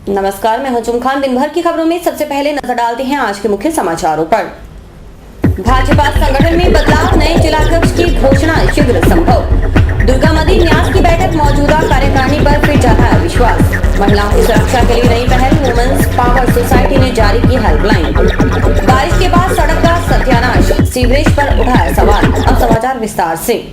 नमस्कार, मैं हुजूम खान। दिन भर की खबरों में सबसे पहले नजर डालते हैं आज के मुख्य समाचारों पर। भाजपा संगठन में बदलाव, नए जिलाध्यक्ष की घोषणा शीघ्र संभव। दुर्गा मंदिर न्यास की बैठक, मौजूदा कार्यकारिणी पर फिर जताया विश्वास। महिलाओं की सुरक्षा के लिए नई पहल, वुमेन्स पावर सोसाइटी ने जारी की हेल्पलाइन। बारिश के बाद सड़क का सत्यानाश, सीवरेज पर उठाया सवाल। अब समाचार विस्तार से।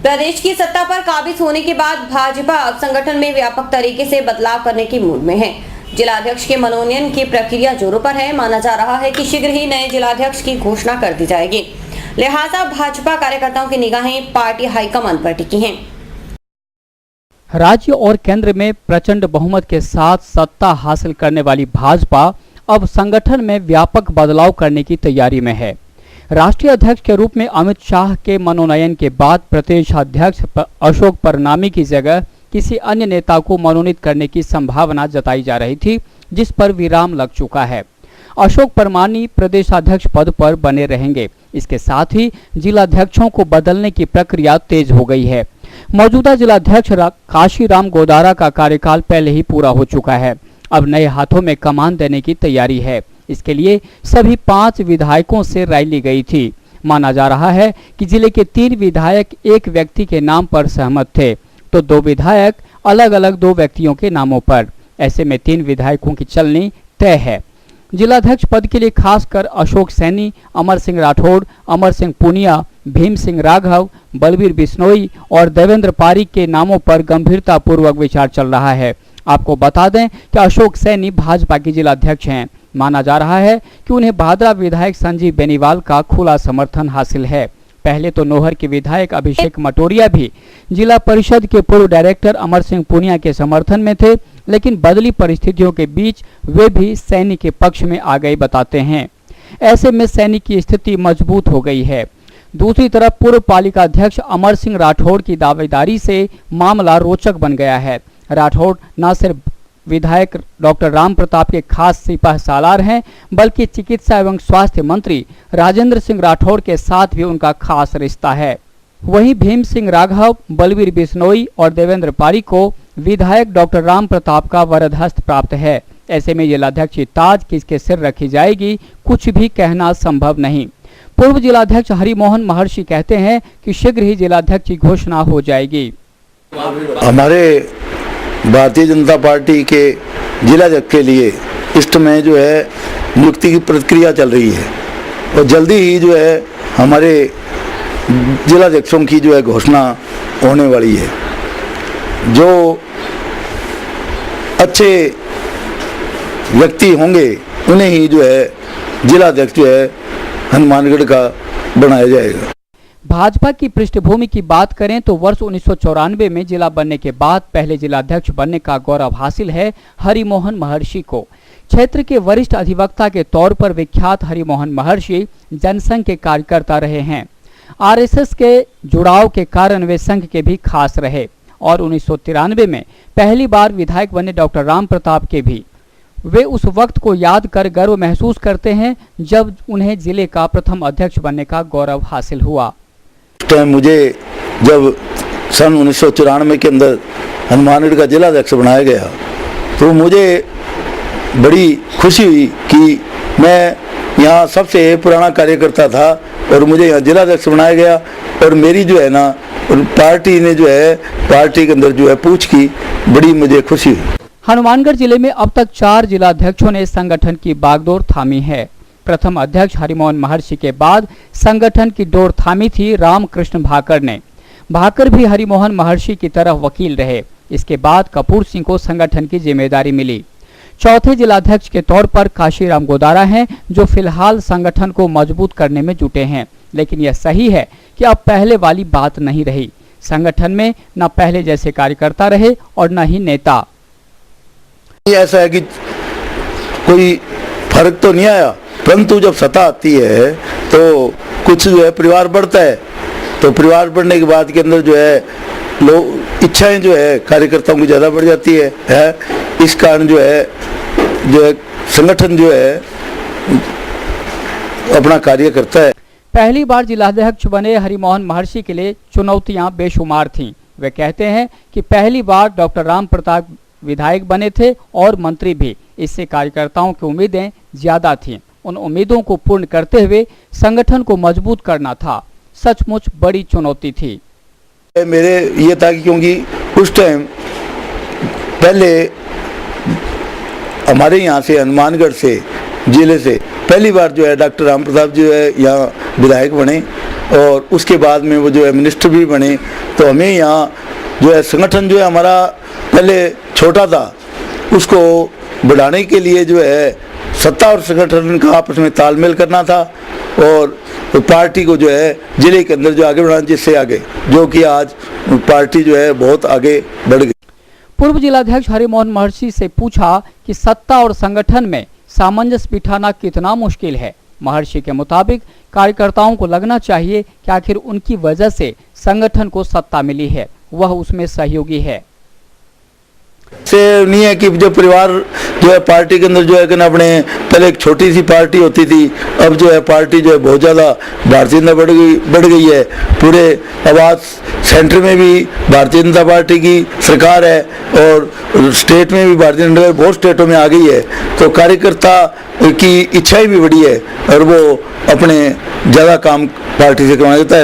प्रदेश की सत्ता पर काबिज होने के बाद भाजपा अब संगठन में व्यापक तरीके से बदलाव करने की मूड में है। जिलाध्यक्ष के मनोनयन की प्रक्रिया जोरों पर है। माना जा रहा है कि शीघ्र ही नए जिलाध्यक्ष की घोषणा कर दी जाएगी। लिहाजा भाजपा कार्यकर्ताओं की निगाहें पार्टी हाईकमान पर टिकी हैं। राज्य और केंद्र में प्रचंड बहुमत के साथ सत्ता हासिल करने वाली भाजपा अब संगठन में व्यापक बदलाव करने की तैयारी में है। राष्ट्रीय अध्यक्ष के रूप में अमित शाह के मनोनयन के बाद प्रदेश अध्यक्ष अशोक परनामी की जगह किसी अन्य नेता को मनोनीत करने की संभावना जताई जा रही थी, जिस पर विराम लग चुका है। अशोक परमानी प्रदेशाध्यक्ष पद पर बने रहेंगे। इसके साथ ही जिलाध्यक्षों को बदलने की प्रक्रिया तेज हो गई है। मौजूदा जिलाध्यक्ष काशीराम गोदारा का कार्यकाल पहले ही पूरा हो चुका है। अब नए हाथों में कमान देने की तैयारी है। इसके लिए सभी 5 विधायकों से राय ली गई थी। माना जा रहा है कि जिले के 3 विधायक एक व्यक्ति के नाम पर सहमत थे, तो 2 विधायक अलग अलग 2 व्यक्तियों के नामों पर। ऐसे में 3 विधायकों की चलनी तय है। जिलाध्यक्ष पद के लिए खासकर अशोक सैनी, अमर सिंह राठौड़, अमर सिंह पुनिया, भीम सिंह राघव, बलबीर बिश्नोई और देवेंद्र पारीक के नामों पर गंभीरता पूर्वक विचार चल रहा है। आपको बता दें कि अशोक सैनी भाजपा के जिलाध्यक्ष हैं। माना जा रहा है कि उन्हें भादरा विधायक संजीव बेनीवाल का खुला समर्थन हासिल है। पहले तो नोहर के विधायक अभिषेक मटोरिया भी जिला परिषद के पूर्व डायरेक्टर अमर सिंह पुनिया के समर्थन में थे, लेकिन बदली परिस्थितियों के बीच वे भी सैनी के पक्ष में आ गए बताते हैं। ऐसे में सैनी की स्थिति मजबूत हो गई है। दूसरी तरफ पूर्व पालिका अध्यक्ष अमर सिंह राठौड़ की दावेदारी से मामला रोचक बन गया है। राठौड़ न सिर्फ विधायक डॉक्टर राम प्रताप के खास सिपह सालार हैं, बल्कि चिकित्सा एवं स्वास्थ्य मंत्री राजेंद्र सिंह राठौड़ के साथ भी उनका खास रिश्ता है। वहीं भीम सिंह राघव, बलबीर बिश्नोई और देवेंद्र पारीक को विधायक डॉक्टर राम प्रताप का वरदहस्त प्राप्त है। ऐसे में जिलाध्यक्ष की ताज किसके सिर रखी जाएगी, कुछ भी कहना संभव नहीं। पूर्व जिलाध्यक्ष हरिमोहन महर्षि कहते हैं कि शीघ्र ही जिलाध्यक्ष की घोषणा हो जाएगी। हमारे भारतीय जनता पार्टी के जिलाध्यक्ष के लिए इस समय जो है नियुक्ति की प्रक्रिया चल रही है और जल्दी ही जो है हमारे जिलाध्यक्षों की जो है घोषणा होने वाली है। जो अच्छे व्यक्ति होंगे उन्हें ही जो है जिलाध्यक्ष जो है हनुमानगढ़ का बनाया जाएगा। भाजपा की पृष्ठभूमि की बात करें तो वर्ष 1994 में जिला बनने के बाद पहले जिलाध्यक्ष बनने का गौरव हासिल है हरिमोहन महर्षि को। क्षेत्र के वरिष्ठ अधिवक्ता के तौर पर विख्यात हरिमोहन महर्षि जनसंघ के कार्यकर्ता रहे हैं। आरएसएस के जुड़ाव के कारण वे संघ के भी खास रहे और 1993 में पहली बार विधायक बने डॉक्टर राम प्रताप के भी। वे उस वक्त को याद कर गर्व महसूस करते हैं जब उन्हें जिले का प्रथम अध्यक्ष बनने का गौरव हासिल हुआ। मुझे जब सन 1994 के अंदर हनुमानगढ़ का जिलाध्यक्ष बनाया गया तो मुझे बड़ी खुशी हुई कि मैं यहाँ सबसे पुराना कार्यकर्ता था और मुझे यहाँ जिलाध्यक्ष बनाया गया और मेरी जो है ना पार्टी ने जो है पार्टी के अंदर जो है पूछ की, बड़ी मुझे खुशी हुई। हनुमानगढ़ जिले में अब तक 4 जिलाध्यक्षों ने संगठन की बागडोर थामी है। प्रथम अध्यक्ष हरिमोहन महर्षि के बाद संगठन की डोर थामी थी रामकृष्ण भाकर ने। भाकर भी हरिमोहन महर्षि की तरह वकील रहे। इसके बाद कपूर सिंह को संगठन की जिम्मेदारी मिली। चौथे जिलाध्यक्ष के तौर पर काशीराम गोदारा हैं, जो फिलहाल संगठन को मजबूत करने में जुटे हैं। लेकिन यह सही है कि अब पहले वाली बात नहीं रही। संगठन में न पहले जैसे कार्यकर्ता रहे और न ही नेता। ऐसा है कि कोई फर्क तो नहीं आया, परंतु जब सत्ता आती है तो कुछ जो है परिवार बढ़ता है, तो परिवार बढ़ने के बाद के अंदर जो है लोग इच्छाएं जो है कार्यकर्ताओं की ज़्यादा बढ़ जाती है। इस कारण जो है संगठन जो है अपना कार्य करता है। पहली बार जिलाध्यक्ष बने हरिमोहन महर्षि के लिए चुनौतियां बेशुमार थीं। वे कहते हैं कि पहली बार डॉक्टर राम प्रताप विधायक बने थे और मंत्री भी। इससे कार्यकर्ताओं की उम्मीदें ज्यादा थीं। उन उम्मीदों को पूर्ण करते हुए संगठन को मजबूत करना था सचमुच बड़ी चुनौती थी। मेरे ये था कि क्योंकि उस टाइम पहले हमारे यहाँ से हनुमानगढ़ से जिले से पहली बार जो है डॉक्टर राम प्रताप जो है यहाँ विधायक बने और उसके बाद में वो जो है मिनिस्टर भी बने। तो हमें यहाँ जो है संगठन जो है हमारा पहले छोटा था, उसको बढ़ाने के लिए जो है सत्ता और संगठन का आपस में तालमेल करना था और तो पार्टी को जो है जिले के अंदर जो आगे बढ़ाना, जिससे आगे जो कि आज पार्टी जो है बहुत आगे बढ़ गई। पूर्व जिलाध्यक्ष हरिमोहन महर्षि से पूछा कि सत्ता और संगठन में सामंजस्य बिठाना कितना मुश्किल है। महर्षि के मुताबिक कार्यकर्ताओं को लगना चाहिए कि आखिर उनकी वजह से संगठन को सत्ता मिली है, वह उसमें सहयोगी है। से नहीं है कि जो परिवार जो है पार्टी के अंदर जो है कि ना अपने पहले एक छोटी सी पार्टी होती थी, अब जो है पार्टी जो है बहुत ज़्यादा भारतीय जनता बढ़ गई है। पूरे अब आज सेंटर में भी भारतीय जनता पार्टी की सरकार है और स्टेट में भी भारतीय जनता पार्टी बहुत स्टेटों में आ गई है। तो कार्यकर्ता की इच्छाएं भी बड़ी है और वो अपने ज़्यादा काम पार्टी से करवाना चाहता है।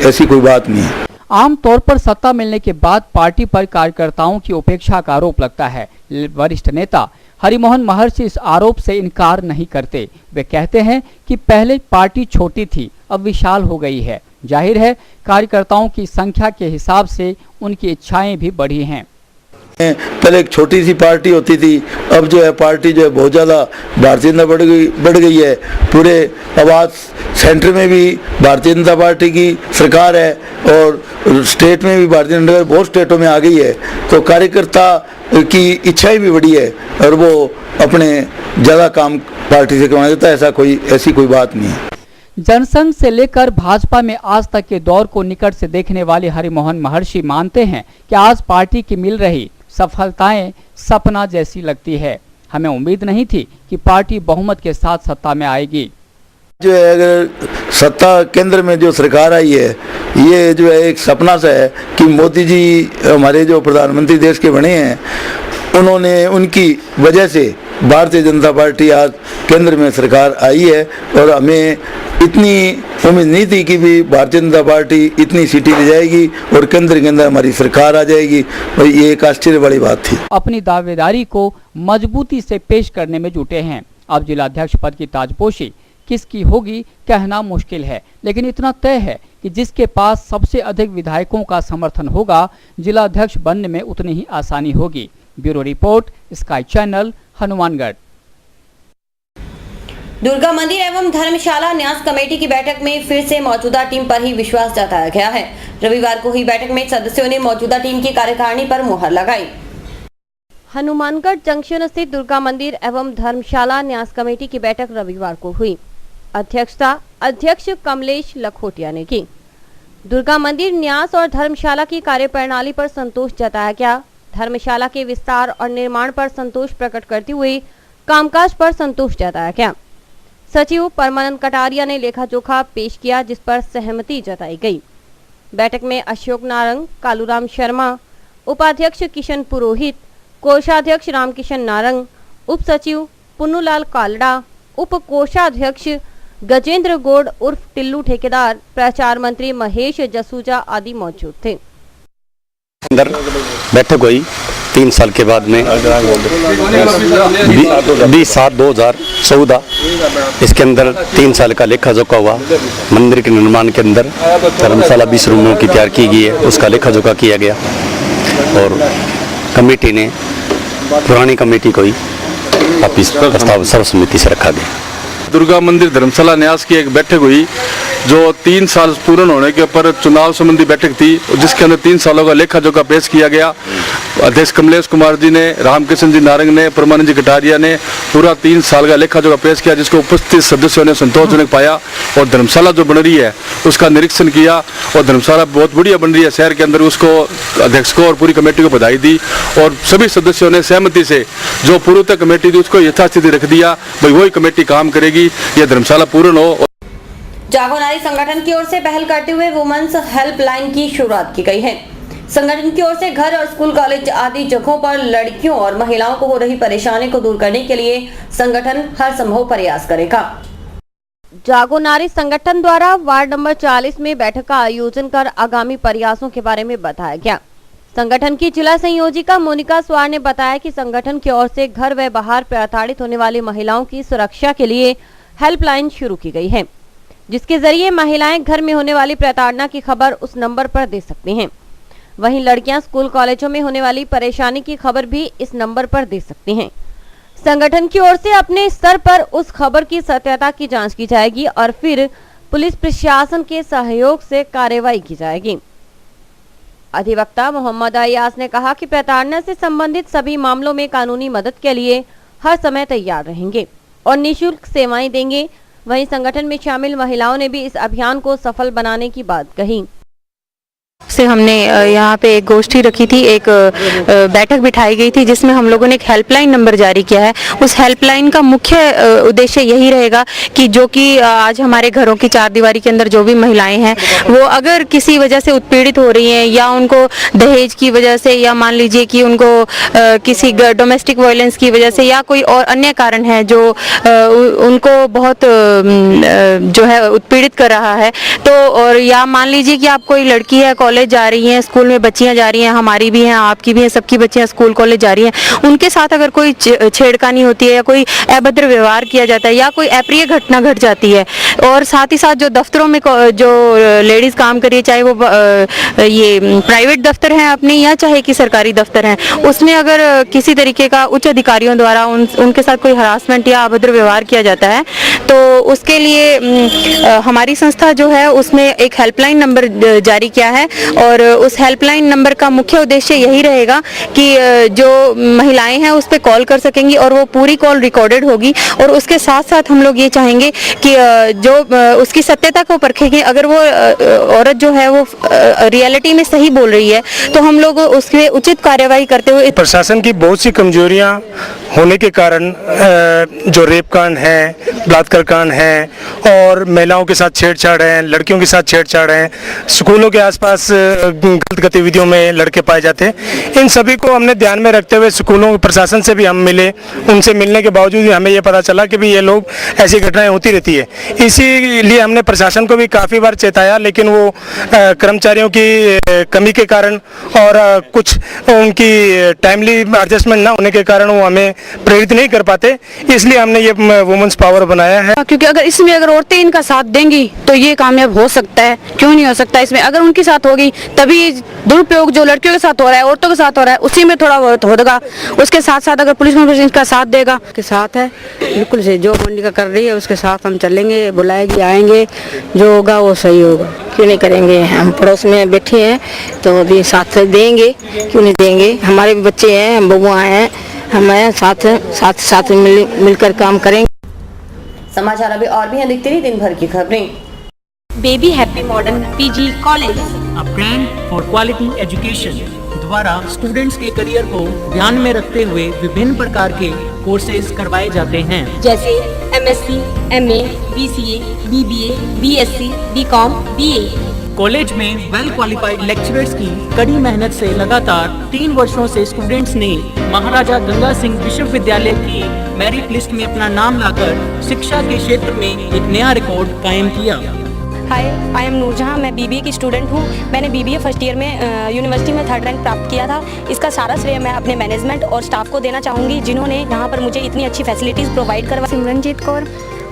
ऐसी कोई बात नहीं है। आमतौर पर सत्ता मिलने के बाद पार्टी पर कार्यकर्ताओं की उपेक्षा का आरोप लगता है। वरिष्ठ नेता हरिमोहन महर्षि इस आरोप से इनकार नहीं करते। वे कहते हैं कि पहले पार्टी छोटी थी, अब विशाल हो गई है। जाहिर है कार्यकर्ताओं की संख्या के हिसाब से उनकी इच्छाएं भी बढ़ी हैं। पहले एक छोटी सी पार्टी होती थी, अब जो है पार्टी जो है बहुत ज़्यादा भारतीय जनता बढ़ गई है। पूरे अब आज सेंटर में भी भारतीय जनता पार्टी की सरकार है और स्टेट में भी भारतीय जनता पार्टी बहुत स्टेटों में आ गई है। तो कार्यकर्ता की इच्छाएं भी बड़ी है और वो अपने ज़्यादा काम पार्टी से करवाना चाहता है। ऐसी कोई बात नहीं है। जनसंघ से लेकर भाजपा में आज तक के दौर को निकट से देखने वाले हरिमोहन महर्षि मानते हैं कि आज पार्टी की मिल रही सफलताएं सपना जैसी लगती है। हमें उम्मीद नहीं थी कि पार्टी बहुमत के साथ सत्ता में आएगी। जो है अगर सत्ता केंद्र में जो सरकार आई है, ये जो है एक सपना सा है कि मोदी जी हमारे जो प्रधानमंत्री देश के बने हैं, उन्होंने उनकी वजह से भारतीय जनता पार्टी आज केंद्र में सरकार आई है और हमें इतनी उम्मीद नहीं थी कि भी भारतीय जनता पार्टी इतनी सीटें ले जाएगी और केंद्र के अंदर हमारी सरकार आ जाएगी। और ये एक आश्चर्य वाली बात थी। अपनी दावेदारी को मजबूती से पेश करने में जुटे हैं। अब जिलाध्यक्ष पद की ताजपोशी किसकी होगी कहना मुश्किल है, लेकिन इतना तय है कि जिसके पास सबसे अधिक विधायकों का समर्थन होगा, जिलाध्यक्ष बनने में उतनी ही आसानी होगी। Bureau report, sky channel, Hanumangarh. Durga मंदिर एवं धर्मशाला न्यास कमेटी की बैठक में फिर से मौजूदा टीम पर ही विश्वास जताया गया है। रविवार को हुई बैठक में सदस्यों ने मौजूदा टीम की कार्यकारिणी पर मुहर लगाई। हनुमानगढ़ जंक्शन स्थित दुर्गा मंदिर एवं धर्मशाला न्यास कमेटी की बैठक रविवार को हुई। अध्यक्षता अध्यक्ष कमलेश लखोटिया ने की। दुर्गा मंदिर न्यास और धर्मशाला की कार्यप्रणाली पर संतोष जताया गया। धर्मशाला के विस्तार और निर्माण पर संतोष प्रकट करते हुए कामकाज पर संतोष जताया गया। सचिव परमानंद कटारिया ने लेखा जोखा पेश किया, जिस पर सहमति जताई गई। बैठक में अशोक नारंग, कालूराम शर्मा, उपाध्यक्ष किशन पुरोहित, कोषाध्यक्ष रामकिशन नारंग, उप सचिव पुन्नूलाल कालड़ा, उप कोषाध्यक्ष गजेंद्र गौड़ उर्फ टिल्लू ठेकेदार, प्रचार मंत्री महेश जसूजा आदि मौजूद थे। अंदर बैठक हुई 3 साल के बाद में 20/7/2014। इसके अंदर 3 साल का लेखा जोखा हुआ। मंदिर के निर्माण के अंदर धर्मशाला 20 रूमों की तैयार की गई है, उसका लेखा जोखा किया गया और कमेटी ने पुरानी कमेटी को ही वापिस प्रस्ताव सर्वसम्मति से रखा गया। दुर्गा मंदिर धर्मशाला न्यास की एक बैठक हुई जो 3 साल पूर्ण होने के ऊपर चुनाव संबंधी बैठक थी, जिसके अंदर 3 सालों का लेखा जोखा पेश किया गया। अध्यक्ष कमलेश कुमार जी ने, रामकिशन जी नारंग ने, परमानंद जी कटारिया ने पूरा 3 साल का लेखा जोखा पेश किया, जिसको उपस्थित सदस्यों ने संतोषजनक पाया और धर्मशाला जो बन रही है उसका निरीक्षण किया और धर्मशाला बहुत बढ़िया बन रही है शहर के अंदर। उसको अध्यक्ष को और पूरी कमेटी को बधाई दी और सभी सदस्यों ने सहमति से जो पूर्वतः कमेटी थी उसको यथास्थिति रख दिया। भाई वही कमेटी काम करेगी, यह धर्मशाला पूर्ण हो। जागो नारी संगठन की ओर से पहल करते हुए वुमेन्स हेल्पलाइन की शुरुआत की गई है। संगठन की ओर से घर और स्कूल कॉलेज आदि जगहों पर लड़कियों और महिलाओं को हो रही परेशानी को दूर करने के लिए संगठन हर संभव प्रयास करेगा। जागो नारी संगठन द्वारा वार्ड नंबर 40 में बैठक का आयोजन कर आगामी प्रयासों के बारे में बताया गया। संगठन की जिला संयोजिका मोनिका स्वार ने बताया कि संगठन की ओर से घर व बाहर प्रताड़ित होने वाली महिलाओं की सुरक्षा के लिए हेल्पलाइन शुरू की गई है, जिसके जरिए महिलाएं घर में होने वाली प्रताड़ना की खबर उस नंबर पर दे सकती हैं। वहीं लड़कियां स्कूल कॉलेजों में होने वाली परेशानी की खबर भी इस नंबर पर दे सकती हैं। संगठन की ओर से अपने स्तर पर उस खबर की सत्यता की जांच की जाएगी और फिर पुलिस प्रशासन के सहयोग से कार्रवाई की जाएगी। अधिवक्ता मोहम्मद अयास ने कहा कि प्रताड़ना से संबंधित सभी मामलों में कानूनी मदद के लिए हर समय तैयार रहेंगे और निःशुल्क सेवाएं देंगे। वहीं संगठन में शामिल महिलाओं ने भी इस अभियान को सफल बनाने की बात कही। से हमने यहाँ पे एक गोष्ठी रखी थी, एक बैठक बिठाई गई थी जिसमें हम लोगों ने एक हेल्पलाइन नंबर जारी किया है। उस हेल्पलाइन का मुख्य उद्देश्य यही रहेगा कि जो कि आज हमारे घरों की चार दीवारी के अंदर जो भी महिलाएं हैं वो अगर किसी वजह से उत्पीड़ित हो रही हैं या उनको दहेज की वजह से या मान लीजिए कि उनको किसी डोमेस्टिक वायलेंस की वजह से या कोई और अन्य कारण है जो उनको बहुत जो है उत्पीड़ित कर रहा है, तो और या मान लीजिए कि आप कोई लड़की है कॉलेज जा रही हैं, स्कूल में बच्चियां जा रही हैं, हमारी भी हैं, आपकी भी हैं, सबकी बच्चियां स्कूल कॉलेज जा रही हैं, उनके साथ अगर कोई छेड़खानी होती है या कोई अभद्र व्यवहार किया जाता है या कोई अप्रिय घटना घट जाती है, और साथ ही साथ जो दफ्तरों में जो लेडीज काम करिए, चाहे वो ये प्राइवेट दफ्तर हैं अपने या चाहे कि सरकारी दफ्तर हैं, उसमें अगर किसी तरीके का उच्च अधिकारियों द्वारा उनके साथ कोई हरासमेंट या अभद्र व्यवहार किया जाता है तो उसके लिए हमारी संस्था जो है उसमें एक हेल्पलाइन नंबर जारी किया है और उस हेल्पलाइन नंबर का मुख्य उद्देश्य यही रहेगा कि जो महिलाएं हैं उस पर कॉल कर सकेंगी और वो पूरी कॉल रिकॉर्डेड होगी, और उसके साथ साथ हम लोग ये चाहेंगे कि जो उसकी सत्यता को परखेंगे। अगर वो औरत जो है वो रियलिटी में सही बोल रही है तो हम लोग उसके उचित कार्यवाही करते हुए। प्रशासन की बहुत सी कमजोरियां होने के कारण जो रेप कांड है, बलात्कार कांड है और महिलाओं के साथ छेड़छाड़ है, लड़कियों के साथ छेड़छाड़ है, स्कूलों के आसपास गलत गतिविधियों में लड़के पाए जाते हैं, इन सभी को हमने ध्यान में रखते हुए स्कूलों प्रशासन से भी हम मिले। उनसे मिलने के बावजूद हमें ये पता चला कि भी ये लोग ऐसी घटनाएं होती रहती है। इसीलिए हमने प्रशासन को भी काफ़ी बार चेताया, लेकिन वो कर्मचारियों की कमी के कारण और कुछ उनकी टाइमली एडजस्टमेंट ना होने के कारण वो हमें प्रेरित नहीं कर पाते। इसलिए हमने ये वुमेन्स पावर बनाया है, क्योंकि अगर औरतें इनका साथ देंगी तो ये कामयाब हो सकता है। क्यों नहीं हो सकता? इसमें अगर उनके साथ होगी तभी दुरुपयोग जो लड़कियों के साथ हो रहा है, औरतों के साथ हो रहा है, उसी में थोड़ा बहुत होगा। उसके साथ साथ अगर पुलिस इनका साथ देगा, के साथ है बिल्कुल से जो मोनिका कर रही है उसके साथ हम चलेंगे, बुलाएगी, आएंगे, जो होगा वो सही होगा। क्यों नहीं करेंगे? हम पड़ोस में बैठे हैं तो अभी साथ देंगे, क्यों नहीं देंगे? हमारे भी बच्चे हैं, हम बबुआ हैं, हमें साथ मिलकर काम करेंगे। समाचार अभी और भी हैं, देखते रहिए दिन भर की खबरें। Baby happy modern PG college, a brand for quality education द्वारा स्टूडेंट्स के करियर को ध्यान में रखते हुए विभिन्न प्रकार के कोर्सेज करवाए जाते हैं, जैसे MSc, MA, BCA, BBA, BSc, BCom, BA. College में वेल क्वालिफाइड लेक्चरर्स की कड़ी मेहनत से लगातार 3 वर्षों से स्टूडेंट्स ने महाराजा गंगा सिंह विश्वविद्यालय की मेरिट लिस्ट में अपना नाम लाकर शिक्षा के क्षेत्र में एक नया रिकॉर्ड कायम किया। हाय, आई एम नूरजहां, मैं बीबीए की स्टूडेंट हूं। मैंने बीबीए फर्स्ट ईयर में यूनिवर्सिटी में 3rd रैंक प्राप्त किया था। इसका सारा श्रेय मैं अपने मैनेजमेंट और स्टाफ को देना चाहूँगी, जिन्होंने यहाँ पर मुझे इतनी अच्छी फैसिलिटीज़ प्रोवाइड करवा। Simranjeet Kaur,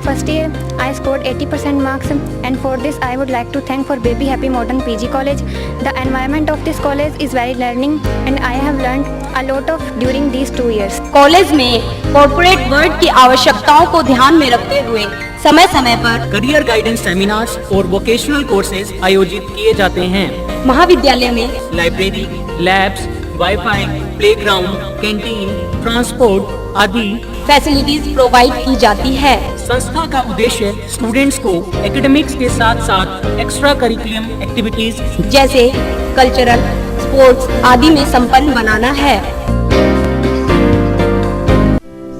first year I scored 80% marks, and for this I would like to thank for Baby Happy Modern PG College. The environment of this college is very learning and I have learned a lot of during these 2 years. College में corporate world की आवश्यकताओं को ध्यान में रखते हुए समय समय पर करियर गाइडेंस सेमिनार्स और वोकेशनल कोर्सेज आयोजित किए जाते हैं। महाविद्यालय में library, labs, wifi, playground, canteen, transport आदि फैसिलिटीज प्रोवाइड की जाती है। संस्था का उद्देश्य स्टूडेंट्स को एकेडमिक्स के साथ साथ एक्स्ट्रा करिकुलम एक्टिविटीज जैसे कल्चरल, स्पोर्ट्स आदि में संपन्न बनाना है।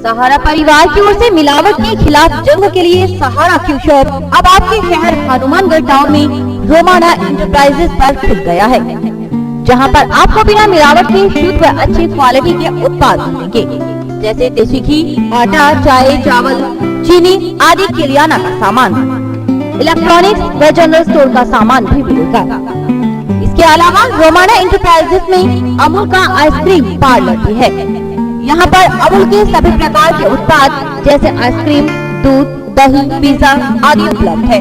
सहारा परिवार की ओर से मिलावट के खिलाफ जंग के लिए सहारा फ्यूचर अब आपके शहर हनुमानगढ़ टाउन में रोमाना इंटरप्राइजेस पर खुल गया है। जहां पर आपको बिना मिलावट के शुद्ध व अच्छी क्वालिटी के उत्पाद मिलेंगे, जैसे देसी घी, आटा, चाय, चावल, चीनी आदि किराना का सामान, इलेक्ट्रॉनिक्स व जनरल स्टोर का सामान भी मिलेगा। इसके अलावा रोमाना इंटरप्राइजेस में अमूल का आइसक्रीम पार्लर भी है। यहाँ पर अमूल के सभी प्रकार के उत्पाद जैसे आइसक्रीम, दूध, दही, पिज्जा आदि उपलब्ध है।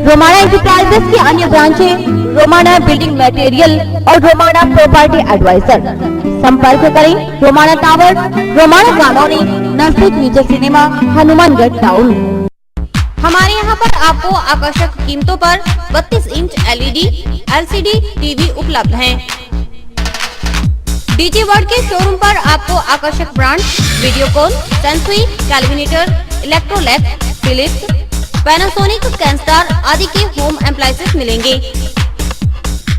रोमाना इंटरप्राइजेस की अन्य ब्रांचें रोमाना बिल्डिंग मटेरियल और रोमाना प्रॉपर्टी एडवाइजर। संपर्क करें रोमाना टावर, रोमाना कॉलोनी, नजदीक विजय सिनेमा, हनुमानगढ़ टाउन। हमारे यहाँ पर आपको आकर्षक कीमतों पर 32 इंच LED, LCD टीवी उपलब्ध हैं। डीजी वर्ल्ड के शोरूम पर आपको आकर्षक brand Videocon, Sansui, Kelvinator, Electrolab, Philips, Panasonic, Kenstar आदि के होम अप्लायंसेस मिलेंगे।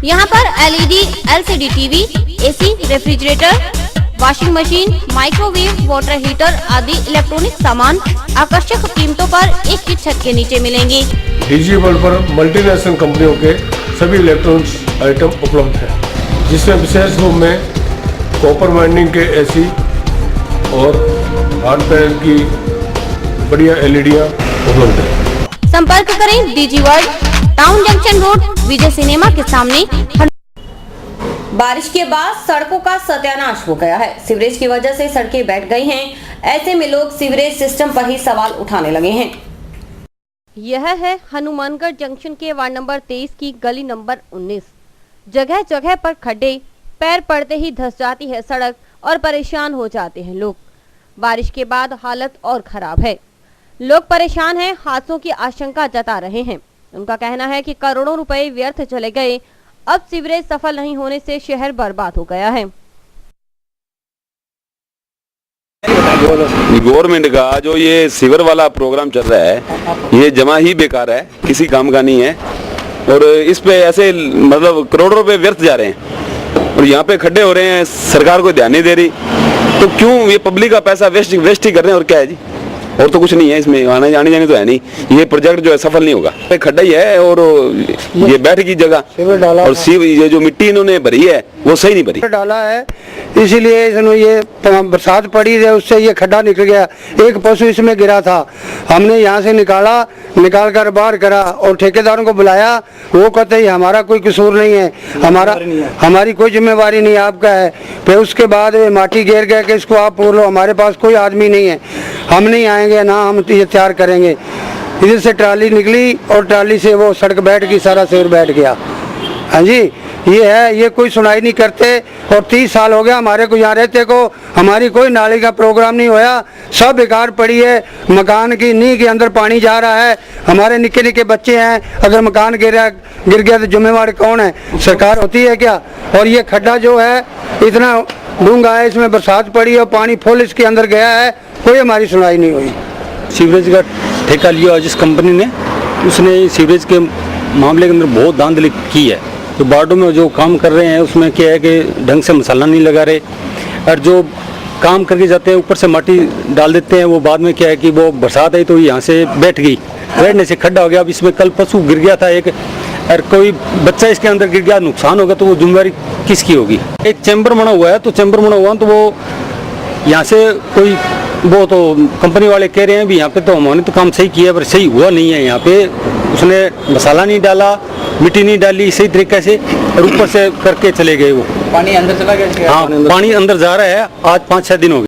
यहाँ पर LED, LCD TV, AC, refrigerator, washing machine, microwave, water heater आदि इलेक्ट्रॉनिक सामान आकर्षक कीमतों पर एक ही छत के नीचे मिलेंगे। डीजी वर्ल्ड पर मल्टीनेशनल कंपनियों के सभी इलेक्ट्रॉनिक्स आइटम उपलब्ध हैं, जिसमें विशेष रूप में कॉपर वाइंडिंग के AC और हार्ड पैनल की बढ़िया LEDयां उपलब्ध है। संपर्क करें DG world, town junction road, Vijay cinema के सामने। बारिश के बाद सड़कों का सत्यानाश हो गया है। सीवरेज की वजह से सड़कें बैठ गई हैं। ऐसे में लोग सीवरेज सिस्टम पर ही सवाल उठाने लगे हैं। यह है हनुमानगढ़ जंक्शन के वार्ड नंबर 23 की गली नंबर 19। जगह जगह पर खड्डे, पैर पड़ते ही धंस जाती है सड़क और परेशान हो जाते हैं लोग। बारिश के बाद हालत और खराब है। लोग परेशान हैं, हादसों की आशंका जता रहे हैं। उनका कहना है कि करोड़ों रुपए व्यर्थ चले गए। अब सीवरेज सफल नहीं होने से शहर बर्बाद हो गया है। गवर्नमेंट का जो ये सीवर वाला प्रोग्राम चल रहा है, ये जमा ही बेकार है, किसी काम का नहीं है। और इस पे ऐसे मतलब करोड़ों रुपए व्यर्थ जा रहे हैं और यहाँ पे खड्डे हो रहे हैं, सरकार को ध्यान नहीं दे रही। तो क्यों ये पब्लिक का पैसा वेस्ट ही कर रहे हैं, और क्या है जी, और तो कुछ नहीं है इसमें, आने जाने तो है नहीं। ये प्रोजेक्ट जो है सफल नहीं होगा। खड्डा ही है और ये बैठ की जगह और ये जो मिट्टी इन्होंने भरी है वो सही नहीं भरी डाला है, इसीलिए ये बरसात पड़ी है, उससे ये खड्डा निकल गया। एक पशु इसमें गिरा था, हमने यहाँ से निकाल कर बाहर करा और ठेकेदारों को बुलाया। वो कहते हैं हमारा कोई कसूर नहीं है, हमारी कोई जिम्मेवारी नहीं, आपका है। फिर उसके बाद माटी गिर गया कि इसको आप पूर लो, हमारे पास कोई आदमी नहीं है, हम नहीं आएंगे ना, हम ये तैयार करेंगे। इधर से ट्राली निकली और ट्राली से वो सड़क बैठ गई, सारा शेर बैठ गया। हाँ जी, ये है, ये कोई सुनाई नहीं करते। और 30 साल हो गया हमारे को यहाँ रहते को, हमारी कोई नाली का प्रोग्राम नहीं होया, सब बेकार पड़ी है। मकान की नींव के अंदर पानी जा रहा है, हमारे निक्के निक्के बच्चे हैं, अगर मकान गिर गया तो जिम्मेवार कौन है, सरकार होती है क्या। और ये खड्डा जो है इतना डूंगा है, इसमें बरसात पड़ी और पानी फुल इसके अंदर गया है, कोई हमारी सुनाई नहीं हुई। सीवरेज का ठेका लिया जिस कंपनी ने, उसने सीवरेज के मामले के अंदर बहुत धांधली की है। तो वार्डों में जो काम कर रहे हैं उसमें क्या है कि ढंग से मसाला नहीं लगा रहे, और जो काम करके जाते हैं ऊपर से माटी डाल देते हैं। वो बाद में क्या है कि वो बरसात आई तो यहाँ से बैठ गई, बैठने से खड्डा हो गया। अब इसमें कल पशु गिर गया था एक, और कोई बच्चा इसके अंदर गिर गया, नुकसान होगा तो वो जिम्मेवारी किसकी होगी। एक चैम्बर बना हुआ है, तो चैम्बर बना हुआ तो वो यहाँ से कोई, वो तो कंपनी वाले कह रहे हैं भी यहाँ पे तो हमने तो काम सही किया, पर सही हुआ नहीं है। यहाँ पे उसने मसाला नहीं डाला, मिट्टी नहीं डाली सही तरीके से, और ऊपर से करके चले गए। वो पानी अंदर चला गया। हाँ, पानी अंदर जा रहा है, आज 5-6 दिन हो गए।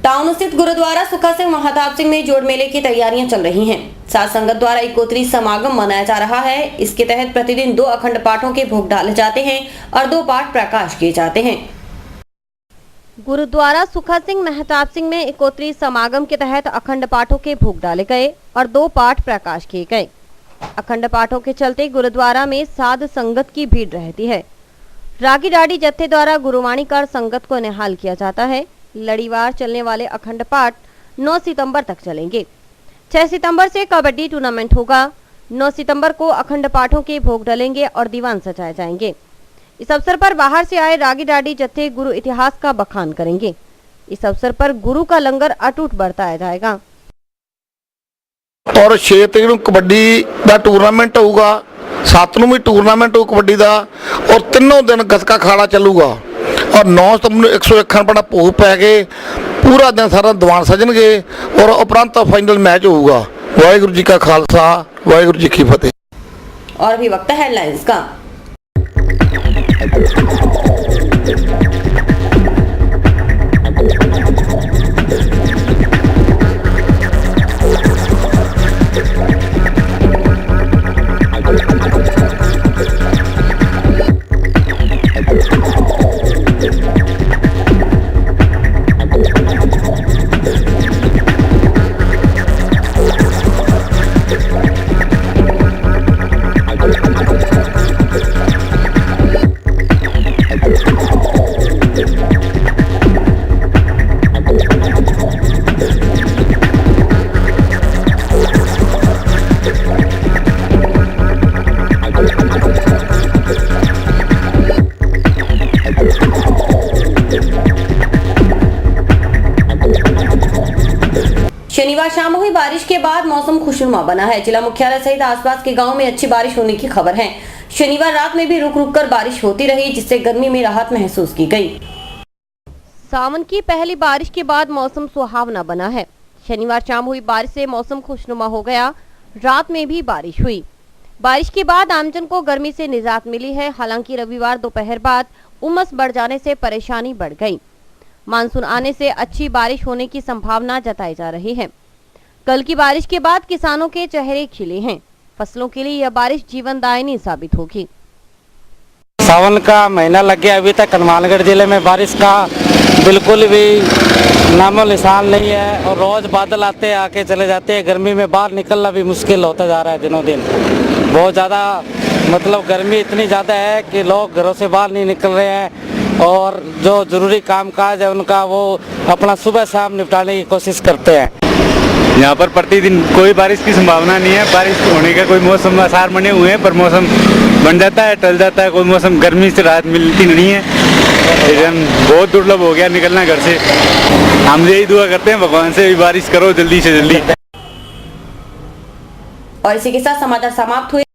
टाउन स्थित गुरुद्वारा सुखा सिंह महताब सिंह में जोड़ मेले की तैयारियां चल रही हैं। साध संगत द्वारा इकोत्री समागम मनाया जा रहा है। इसके तहत प्रतिदिन 2 अखंड पाठों के भोग डाले जाते हैं और 2 पाठ प्रकाश किए जाते हैं। गुरुद्वारा सुखा सिंह महताब सिंह में इकोत्री समागम के तहत अखंड पाठों के भोग डाले गए और 2 पाठ प्रकाश किए गए। अखंड पाठों के चलते गुरुद्वारा में साध संगत की भीड़ रहती है। रागी डाडी जत्थे द्वारा गुरुवाणी कर संगत को निहाल किया जाता है। लड़ीवार चलने वाले अखंड पाठ 9 सितंबर तक चलेंगे। 6 सितंबर से कबड्डी टूर्नामेंट होगा। 9 सितंबर को अखंड पाठों के भोग डलेंगे और दीवान सजाए जाएंगे। इस अवसर पर बाहर से आए रागी डाडी जत्थे गुरु इतिहास का बखान करेंगे। इस अवसर पर गुरु का लंगर अटूट बरताया जाएगा। और 6 तरीक ਨੂੰ कबड्डी ਦਾ टूर्नामेंट होगा 7 ਨੂੰ ਵੀ ਟੂਰਨਾਮੈਂਟ ਹੋ ਕਬੱਡੀ ਦਾ ਔਰ ਤਿੰਨੋਂ ਦਿਨ ਗੱਤਕਾ ਅਖਾੜਾ ਚੱਲੂਗਾ ਔਰ 9 ਸਤੰਬਰ ਨੂੰ 101 ਆਪਣਾ ਭੋਗ ਪੈ ਕੇ ਪੂਰਾ ਦਿਨ ਸਾਰਾ ਦੀਵਾਨ ਸਜਣਗੇ ਔਰ ਉਪਰੰਤ ਫਾਈਨਲ ਮੈਚ ਹੋਊਗਾ। ਵਾਹਿਗੁਰੂ ਜੀ ਕਾ ਖਾਲਸਾ ਵਾਹਿਗुरु जी की फतेह। और अभी वक्त है हेडलाइंस का। शनिवार शाम हुई बारिश के बाद मौसम खुशनुमा बना है। जिला मुख्यालय सहित आसपास के गांवों में अच्छी बारिश होने की खबर है। शनिवार रात में भी रुक रुक कर बारिश होती रही, जिससे गर्मी में राहत महसूस की गई। सावन की पहली बारिश के बाद मौसम सुहावना बना है। शनिवार शाम हुई बारिश से मौसम खुशनुमा हो गया। रात में भी बारिश हुई। बारिश के बाद आमजन को गर्मी से निजात मिली है। हालांकि रविवार दोपहर बाद उमस बढ़ जाने से परेशानी बढ़ गई। मानसून आने से अच्छी बारिश होने की संभावना जताई जा रही है। कल की बारिश के बाद किसानों के चेहरे खिले हैं। फसलों के लिए यह बारिश जीवनदायिनी साबित होगी। सावन का महीना लग गया, अभी तक हनुमानगढ़ जिले में बारिश का बिल्कुल भी नामो निशान नहीं है और रोज बादल आते आके चले जाते हैं। गर्मी में बाहर निकलना भी मुश्किल होता जा रहा है दिनों दिन। बहुत ज़्यादा मतलब गर्मी इतनी ज़्यादा है कि लोग घरों से बाहर नहीं निकल रहे हैं और जो ज़रूरी काम काज है उनका वो अपना सुबह शाम निपटाने की कोशिश करते हैं। यहाँ पर प्रतिदिन कोई बारिश की संभावना नहीं है। बारिश होने का कोई मौसम आसार बने हुए हैं पर मौसम बन जाता है, टल जाता है। कोई मौसम गर्मी से राहत मिलती नहीं है। लेकिन बहुत दुर्लभ हो गया निकलना घर से। हम यही दुआ करते हैं भगवान से भी बारिश करो जल्दी से जल्दी। और इसी के साथ समाचार समाप्त हुए।